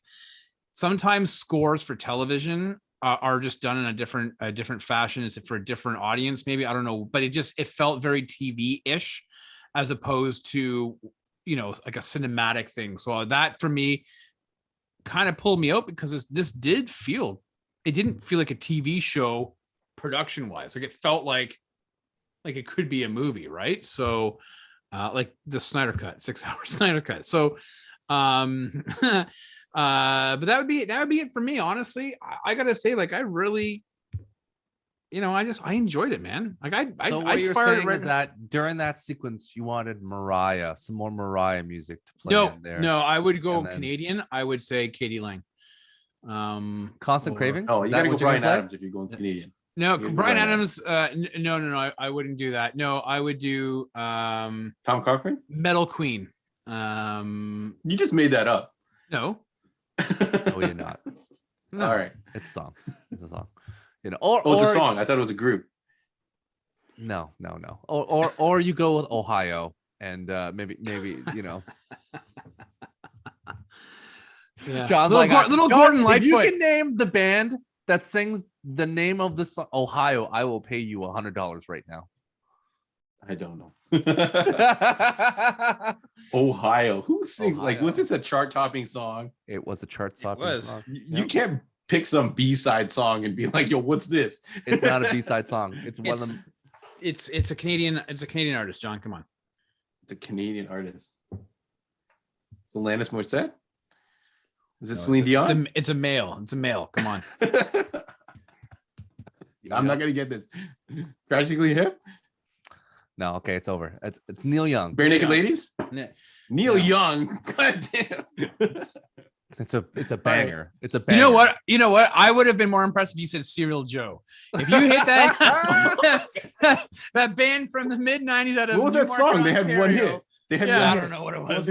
Sometimes scores for television are just done in a different fashion. It's for a different audience, maybe, I don't know, but it felt very TV-ish as opposed to like a cinematic thing. So that for me kind of pulled me out, because this didn't feel like a TV show production-wise. Like, it felt like it could be a movie, right? So like the Snyder Cut, 6-hour Snyder Cut. So but that would be it for me, honestly. I gotta say, like, I really I enjoyed it, man. Like, what you're saying is that during that sequence you wanted some more Mariah music to play in there. No, I would go Canadian. I would say Katie Lang. Constant Cravings. Oh, you gotta go Bryan Adams if you're going Canadian. No, Bryan Adams. No, I wouldn't do that. No, I would do Tom Cochrane, Metal Queen. You just made that up. No. No, you're not. No. All right, it's a song. It's a song. It's a song. I thought it was a group. No. Or you go with Ohio, and maybe Yeah. John's little Gordon Lightfoot. If you can name the band that sings the name of the song, Ohio, I will pay you $100 right now. I don't know. Ohio. Who sings like? Was this a chart-topping song? It was a chart-topping song. You can't pick some B-side song and be like, "Yo, what's this?" It's not a B-side song. It's one of them. It's a Canadian artist, John. Come on. It's a Canadian artist. It's Alanis Morissette. Is it No, Celine Dion? It's a male. It's a male. Come on. I'm not gonna get this. Tragically Hip. No, okay, it's over. It's Neil Young. Bare Naked Ladies. Neil Young. God damn. It's a banger. It's a banger. You know what? I would have been more impressed if you said Serial Joe. If you hit that that band from the mid '90s out of what was that song? They had one hit. They had one I hit. don't know what it was.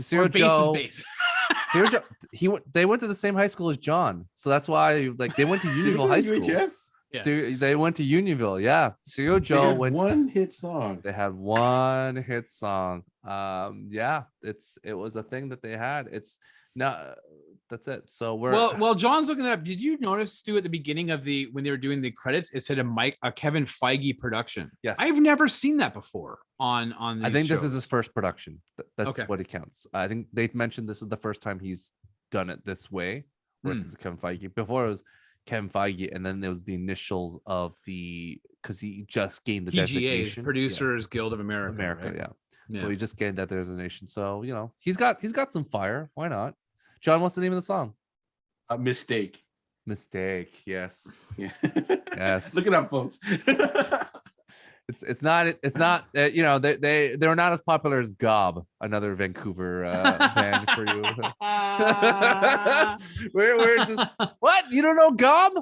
Serial Joe. Serial Joe. They went to the same high school as John, so that's why they went to Unionville High School. Yeah. They went to Unionville. Yeah, Serial Joe went one hit song. They had one hit song. Yeah, it was a thing that they had. It's not. That's it. So well, John's looking it up. Did you notice, Stu, at the beginning of when they were doing the credits, it said a Kevin Feige production? Yes, I've never seen that before on. I think this is his first production. That's okay. What it counts. I think they mentioned this is the first time he's done it this way, where it's Kevin Feige. Before it was Kevin Feige, and then there was the initials of because he just gained the PGA, designation. Producers Guild of America. Right? Yeah. So he just gained that designation. So he's got some fire. Why not? John, what's the name of the song? Mistake. Yes. Yeah. Yes. Look it up, folks. It's not they're not as popular as Gob, another Vancouver band for you. we're just what? You don't know Gob?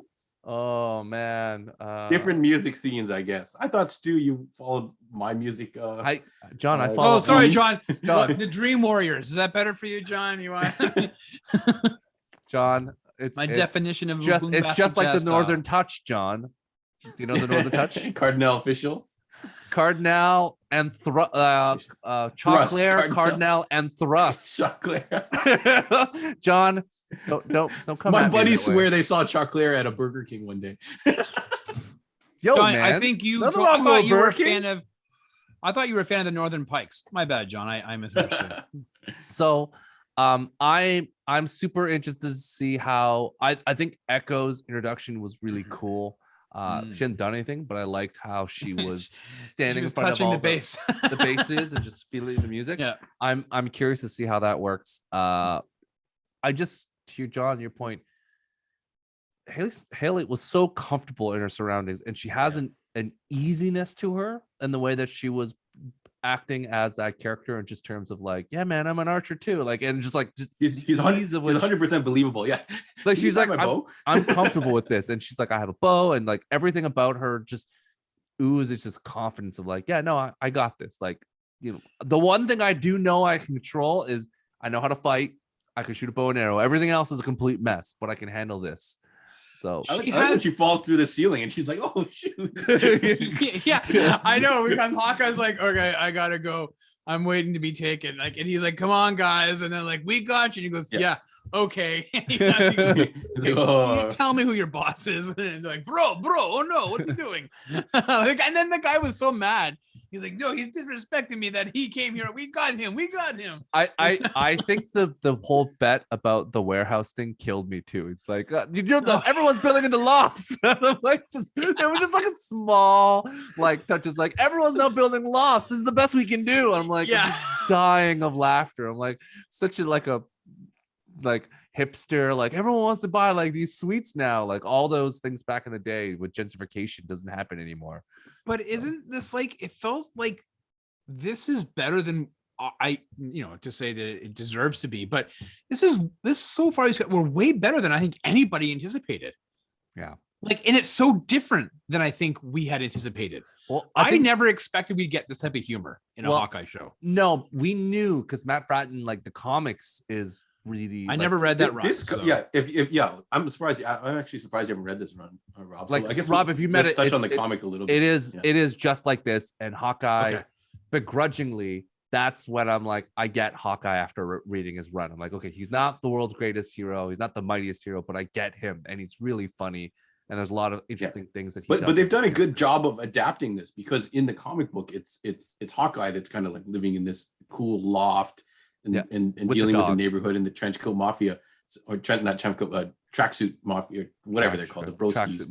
Oh man. Different music scenes, I guess. I thought, Stu, you followed my music. I follow. Oh, sorry, John. The Dream Warriors. Is that better for you, John? You want John? It's definition of it's just like the Northern Touch, John. Do you know the Northern Touch? Cardinal Official. Cardinal and Choclair, Cardinal and Thrust. Choclair. John, don't come. My buddies swear they saw Choclair at a Burger King one day. Yo, John, man, I think I thought you were a fan of. I thought you were a fan of the Northern Pikes. My bad, John. I misunderstood. So, I'm super interested to see how I think Echo's introduction was really cool. She hadn't done anything, but I liked how she was standing in front touching of all the bass, the basses, and just feeling the music. Yeah, I'm curious to see how that works. I just, to your point, Haley was so comfortable in her surroundings, and she has an easiness to her in the way that she was acting as that character, in just terms of like, yeah, man, I'm an archer too, like, and just he's 100% believable. Yeah, like she's like, I'm comfortable with this, and she's like, I have a bow, and like everything about her just oozes just confidence of like, yeah, no, I got this. Like, the one thing I do know I can control is I know how to fight. I can shoot a bow and arrow. Everything else is a complete mess, but I can handle this. So she falls through the ceiling and she's like, oh shoot. yeah, I know, because Hawkeye's like, okay, I gotta go. I'm waiting to be taken. Like, and he's like, come on, guys. And then like, we got you. And he goes, yeah, okay. Can you tell me who your boss is? And they're like, bro, oh no, what's he doing? And then the guy was so mad. He's like, no, he's disrespecting me that he came here. We got him. I think the whole bet about the warehouse thing killed me too. It's like, everyone's building into lofts. I'm like, it was just like a small like touch. It's like, everyone's now building lofts. This is the best we can do. I'm like, I'm dying of laughter. I'm like, such a like hipster, like everyone wants to buy like these suites now, like all those things back in the day with gentrification doesn't happen anymore. But isn't this like, it felt like this is better than to say that it deserves to be, but this so far we're way better than I think anybody anticipated. Yeah. Like, and it's so different than I think we had anticipated. Well, I never expected we'd get this type of humor in a Hawkeye show. No, we knew, because Matt Fratten, like the comics is really. I never read that run. I'm surprised. I'm actually surprised you haven't read this run, Rob. Like, so I guess Rob, if you met it, touch on the comic a little bit. It is just like this, and Hawkeye begrudgingly that's when I'm like, I get Hawkeye after reading his run. I'm like, okay, he's not the world's greatest hero, he's not the mightiest hero, but I get him, and he's really funny, and there's a lot of interesting things that he does. But they've done a good job of adapting this, because in the comic book, it's Hawkeye that's kind of like living in this cool loft and dealing with the neighborhood and the trench coat mafia, or not trench coat, tracksuit mafia, whatever they're called, the broskies.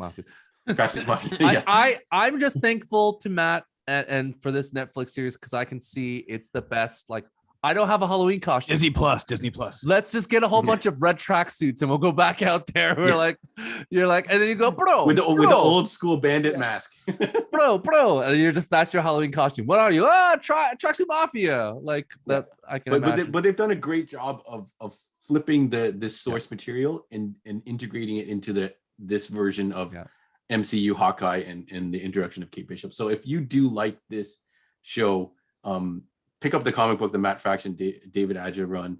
Tracksuit mafia. I'm just thankful to Matt and for this Netflix series, because I can see it's the best. Like, I don't have a Halloween costume. Disney Plus. Let's just get a whole bunch of red tracksuits and we'll go back out there. We're like, you're like, and then you go, bro, with the old school bandit mask, bro, and you're just, that's your Halloween costume. What are you? Tracksuit mafia, like that. I can. But they've done a great job of flipping this source material and integrating it into this version of MCU Hawkeye and the introduction of Kate Bishop. So if you do like this show, pick up the comic book, the Matt Fraction David Aja run.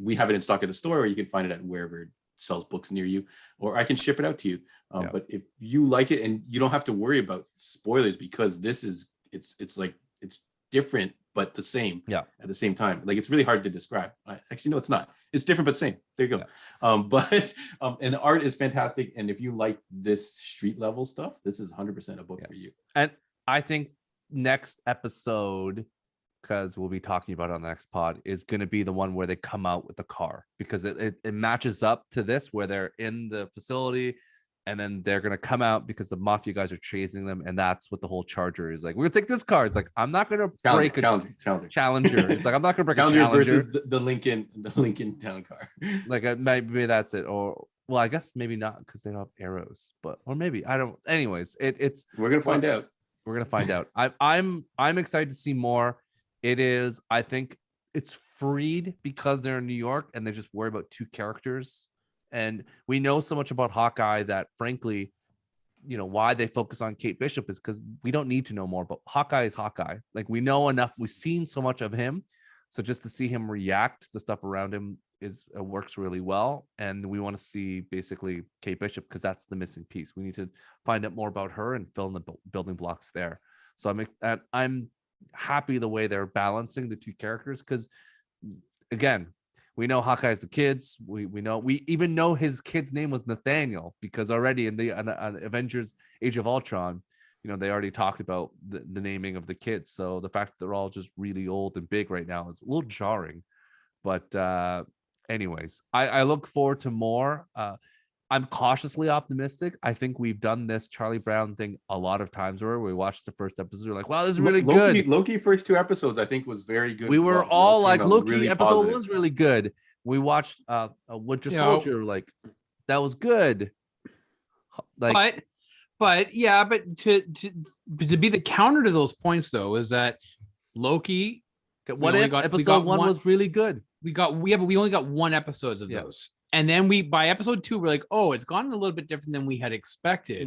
We have it in stock at the store, or you can find it at wherever it sells books near you, or I can ship it out to you. But if you like it, and you don't have to worry about spoilers, because this is it's different but the same at the same time. Like, it's really hard to describe. Actually, no, it's not. It's different but same. There you go. But and the art is fantastic. And if you like this street level stuff, this is 100% a book for you. And I think next episode, because we'll be talking about it on the next pod, is going to be the one where they come out with the car, because it matches up to this, where they're in the facility and then they're going to come out because the mafia guys are chasing them. And that's what the whole Charger is like. We're going to take this car. It's like, I'm not going to break a Challenger. It's like, I'm not going to break a Challenger versus the Lincoln Town Car. Like, maybe that's it. Or, well, I guess maybe not, because they don't have arrows, or maybe I don't. Anyways, it's we're going to find out. We're going to find out. I'm excited to see more. It is, I think it's freed because they're in New York and they just worry about two characters. And we know so much about Hawkeye that, frankly, why they focus on Kate Bishop is because we don't need to know more. But Hawkeye is Hawkeye. Like, we know enough. We've seen so much of him. So just to see him react to the stuff around him works really well. And we want to see basically Kate Bishop, because that's the missing piece. We need to find out more about her and fill in the building blocks there. So I'm happy the way they're balancing the two characters, because, again, we know Hawkeye's the kids. We even know his kid's name was Nathaniel, because already in the Avengers Age of Ultron, they already talked about the naming of the kids. So the fact that they're all just really old and big right now is a little jarring. But anyways, I look forward to more. I'm cautiously optimistic. I think we've done this Charlie Brown thing a lot of times, where we watched the first episode, we're like, wow, this is really good. Loki first 2 episodes, I think, was very good. We were all like, Loki really episode positive. Was really good. We watched a Winter Soldier, like, that was good. Like, but to be the counter to those points, though, is that Loki, episode 1 was really good. But we only got 1 episodes of those. And then by episode 2, we're like, oh, it's gone a little bit different than we had expected.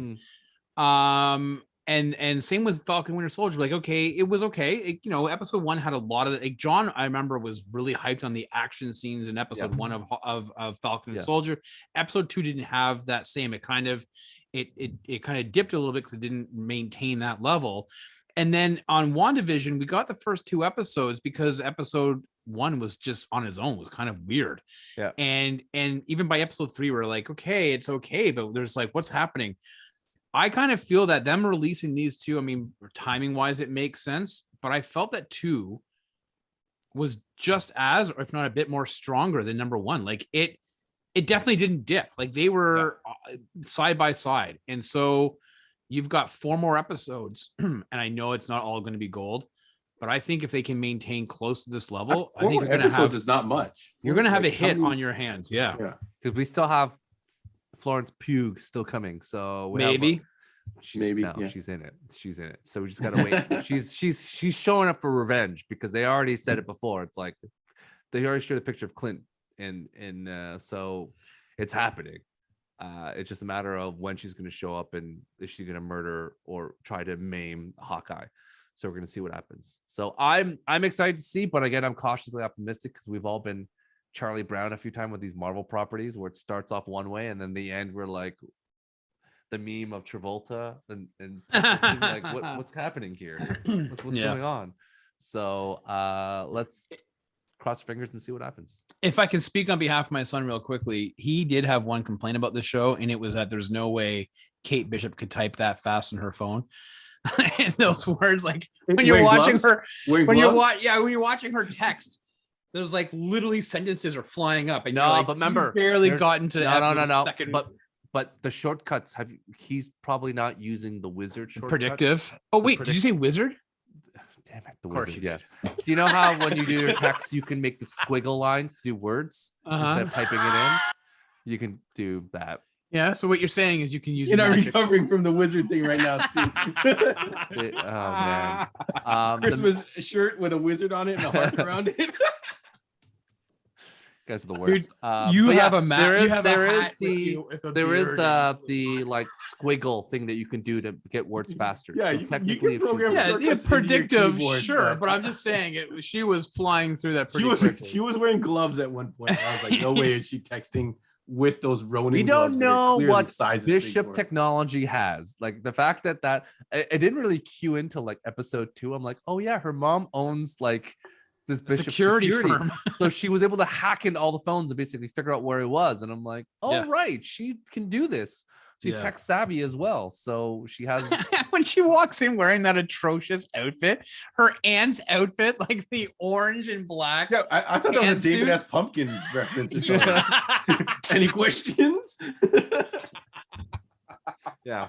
And same with Falcon Winter Soldier. Like, okay, it was okay. Episode 1 had a lot of John, I remember, was really hyped on the action scenes in episode 1 of Falcon and Soldier. Episode 2 didn't have that same. It kind of dipped a little bit because it didn't maintain that level. And then on WandaVision, we got the first 2 episodes because episode 1 was just on his own, was kind of weird. Yeah. And even by episode 3, we're like, okay, it's okay, but there's like, what's happening? I kind of feel that them releasing these 2, I mean, timing wise, it makes sense, but I felt that 2 was just as, or if not a bit more stronger than number 1. Like, it definitely didn't dip. Like, they were side by side. And so you've got 4 more episodes, and I know it's not all going to be gold, but I think if they can maintain close to this level, I think you're going to have, is not much. You're going to have a hit on your hands. Yeah. Because we still have Florence Pugh still coming. So maybe she's in it. She's in it. So we just got to wait. she's showing up for revenge, because they already said it before. It's like they already showed a picture of Clint so it's happening. It's just a matter of when she's going to show up, and is she going to murder or try to maim Hawkeye. So we're going to see what happens. So I'm excited to see, but again, I'm cautiously optimistic, because we've all been Charlie Brown a few times with these Marvel properties, where it starts off one way and then the end we're like the meme of Travolta and like what's happening here? What's going on? So let's cross fingers and see what happens. If I can speak on behalf of my son real quickly, he did have one complaint about the show, and it was that there's no way Kate Bishop could type that fast on her phone. And those words, like when you're watching her, when you're watching her text, there's like literally sentences are flying up, and no, you're like, but remember, barely got into no. Second. But the shortcuts he's probably not using the wizard shortcut. Predictive. Oh wait, did you say wizard? Damn it, the wizard. Yes. Do you know how when you do your text, you can make the squiggle lines to do words instead of typing it in? You can do that. Yeah. So what you're saying is you can use. You're not recovering from the wizard thing right now, Steve. Oh man. Christmas shirt with a wizard on it and a heart around it. Guys are the worst. You have a map. There is the like squiggle thing that you can do to get words faster. Yeah, so technically, you can program predictive, keyboard, sure. But I'm just saying, she was flying through that. She was wearing gloves at one point. I was like, no way is she texting with those Ronin. We don't gloves know what Bishop technology has. Like the fact that it didn't really cue into like episode 2. I'm like, oh yeah, her mom owns like this Bishop security firm. So she was able to hack into all the phones and basically figure out where it was. And I'm like, right, she can do this. She's tech savvy as well. So she has when she walks in wearing that atrocious outfit, her aunt's outfit, like the orange and black. Yeah, I thought that was a David S. Pumpkins reference. Any questions? Yeah.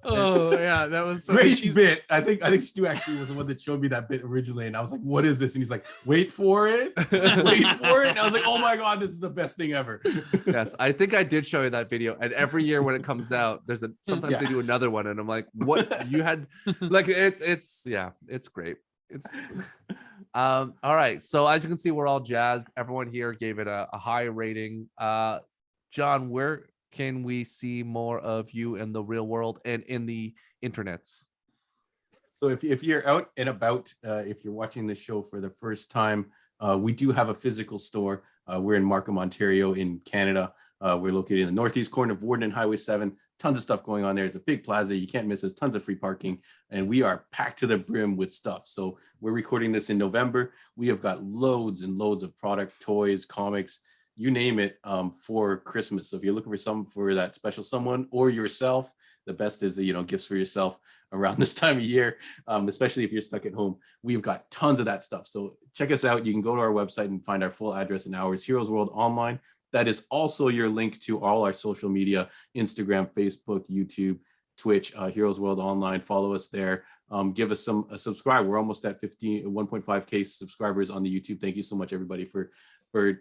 Oh yeah, that was so great bit. I think Stu actually was the one that showed me that bit originally, and I was like, "What is this?" And he's like, "Wait for it, wait for it." And I was like, "Oh my god, this is the best thing ever." Yes, I think I did show you that video, and every year when it comes out, sometimes they do another one, and I'm like, "What you had?" Like it's great. It's all right. So as you can see, we're all jazzed. Everyone here gave it a high rating. John, where can we see more of you in the real world and in the internets? So if you're out and about, if you're watching this show for the first time, we do have a physical store. We're in Markham, Ontario in Canada. We're located in the northeast corner of Warden and Highway 7. Tons of stuff going on there. It's a big plaza. You can't miss us. Tons of free parking. And we are packed to the brim with stuff. So we're recording this in November. We have got loads and loads of product, toys, comics, you name it, for Christmas. So if you're looking for something for that special someone or yourself, the best is, gifts for yourself around this time of year, especially if you're stuck at home. We've got tons of that stuff. So check us out. You can go to our website and find our full address and hours, Heroes World Online. That is also your link to all our social media, Instagram, Facebook, YouTube, Twitch, Heroes World Online. Follow us there. Give us a subscribe. We're almost at 1.5K subscribers on the YouTube. Thank you so much, everybody, for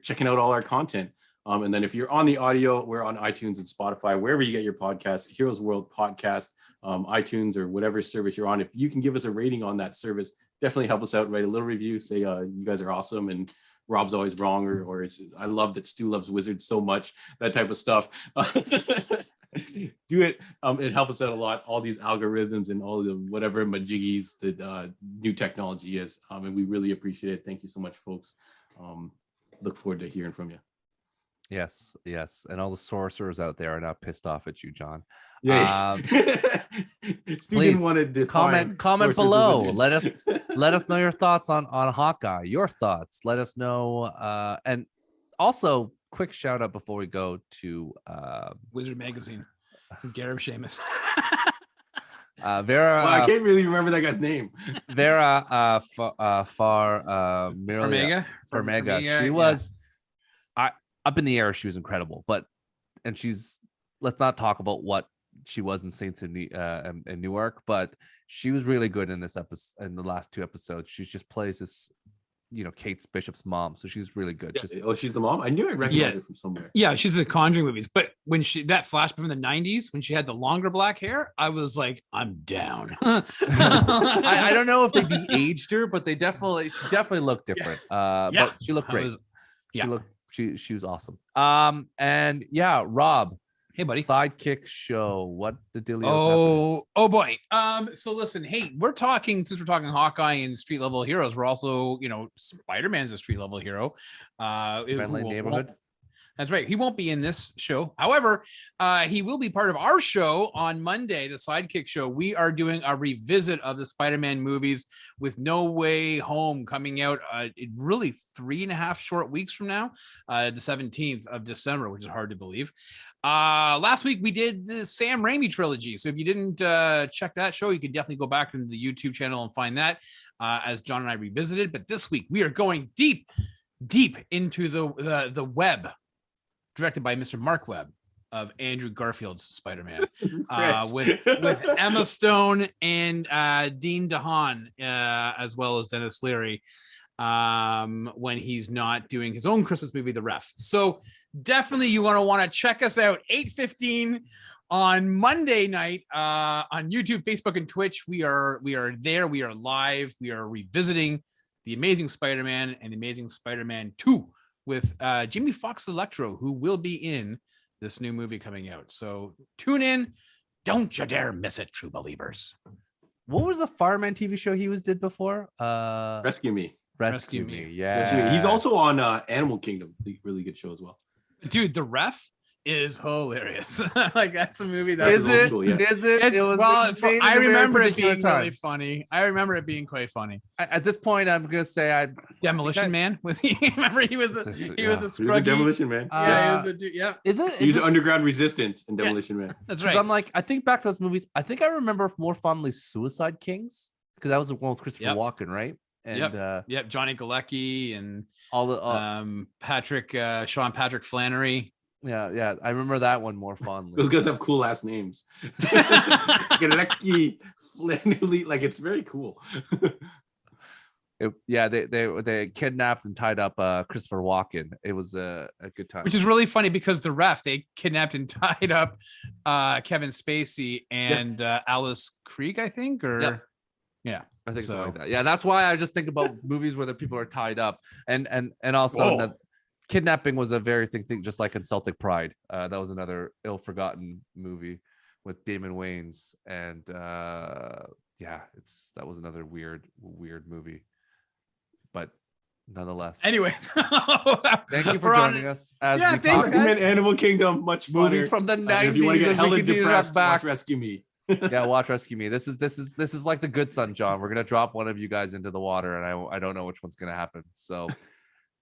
checking out all our content. And then if you're on the audio, we're on iTunes and Spotify, wherever you get your podcasts, Heroes World Podcast, iTunes or whatever service you're on. If you can give us a rating on that service, definitely help us out. Write a little review, say you guys are awesome and Rob's always wrong, or I love that Stu loves wizards so much, that type of stuff. Do it. It helps us out a lot. All these algorithms and all the whatever majiggies that new technology is. And we really appreciate it. Thank you so much, folks. Look forward to hearing from you. Yes. And all the sorcerers out there are now pissed off at you, John. Yeah. Please comment below. Let us know your thoughts on Hawkeye. Your thoughts. Let us know. And also, quick shout out before we go to Wizard Magazine, Garib Sheamus. Vera. I can't really remember that guy's name. Vera Farmiga. She was up in the air. She was incredible, and she's. Let's not talk about what she was in Saints in Newark, but she was really good in this episode. In the last 2 episodes, she just plays this, Kate Bishop's mom, so she's really good. Yeah. She's the mom. I knew I recognized her from somewhere. Yeah, she's in the Conjuring movies. But when that flashback from the 90s, when she had the longer black hair, I was like, I'm down. I don't know if they de-aged her, but she definitely looked different. But she looked great. She was awesome. And yeah, Rob. Hey, buddy. Sidekick Show. What the deal is? Oh boy. So listen, hey, since we're talking Hawkeye and street level heroes, we're also, Spider-Man's a street level hero. Friendly neighborhood. That's right. He won't be in this show. However, he will be part of our show on Monday, the Sidekick Show. We are doing a revisit of the Spider-Man movies with No Way Home coming out really 3.5 short weeks from now, the 17th of December, which is hard to believe. Last week we did the Sam Raimi trilogy. So if you didn't check that show, you can definitely go back into the YouTube channel and find that as John and I revisited. But this week we are going deep into the web, directed by Mr. Mark Webb of Andrew Garfield's Spider-Man, with Emma Stone and Dean DeHaan, as well as Dennis Leary, when he's not doing his own Christmas movie, The Ref. So definitely you want to check us out, 8:15 on Monday night, on YouTube, Facebook, and Twitch. We are there. We are live. We are revisiting The Amazing Spider-Man and The Amazing Spider-Man 2 with Jamie Foxx Electro, who will be in this new movie coming out. So tune in. Don't you dare miss it, true believers. What was the Fireman TV show he did before? Rescue Me. Rescue Me. Yeah. Rescue Me. He's also on Animal Kingdom. Really good show as well. Dude, The Ref is hilarious. Like, that's a movie that Is it? School, yeah. Is it? It's, I remember it being time. really funny. I remember it being quite funny. At this point, I'm gonna say Demolition Man was he? Remember he was a He was a scruggy Demolition Man. Yeah, he was a dude. Yeah, He's Underground Resistance in Demolition Man. that's right. I'm like, I think back to those movies. I think I remember more fondly Suicide Kings, because that was the one with Christopher Walken, right? And yep, Johnny Galecki and all the Sean Patrick Flannery. Yeah, I remember that one more fondly. Those guys have cool last names. Galecki, Flannery, like, it's very cool. They kidnapped and tied up Christopher Walken. It was a good time. Which is really funny because The Ref, they kidnapped and tied up Kevin Spacey and Alice Krieg, I think, or yeah. I think so. Like that. Yeah, that's why I just think about movies where the people are tied up, and also that kidnapping was a very thing, just like in Celtic Pride. That was another ill-forgotten movie with Damon Wayans, and that was another weird movie, but nonetheless. Anyways, thank you for joining us. Thanks, guys. Animal Kingdom, much funner. Movies from the 90s. If you want to get hella depressed, watch Rescue Me. Watch Rescue Me. This is like The Good Son, John. We're gonna drop one of you guys into the water, and I don't know which one's gonna happen. So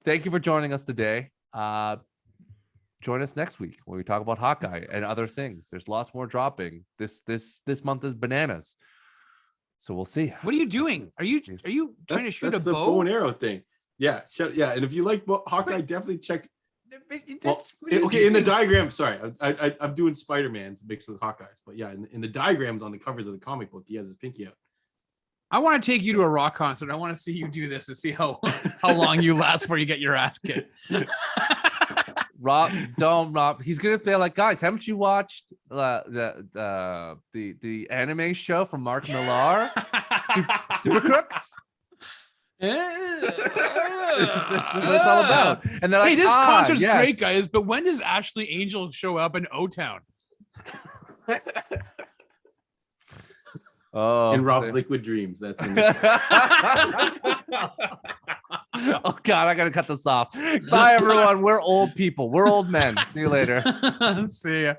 thank you for joining us today. Join us next week when we talk about Hawkeye and other things. There's lots more dropping. This month is bananas. So we'll see. What are you doing? Are you trying to shoot a bow? The bow and arrow thing. Yeah, and if you like Hawkeye, definitely check. In the diagram, sorry, I'm doing Spider-Man to mix with Hawkeyes, but yeah, in the diagrams on the covers of the comic book, he has his pinky out. I want to take you to a rock concert. I want to see you do this and see how long you last before you get your ass kicked. Rob, he's gonna feel like, guys, haven't you watched the anime show from Mark Millar, Super Crooks? That's what it's all about. And they're like, hey, this concert's great, guys, but when does Ashley Angel show up in O-Town? In Rob's Liquid Dreams. That's when oh God, I gotta cut this off. Bye everyone. We're old people. We're old men. See you later. See ya.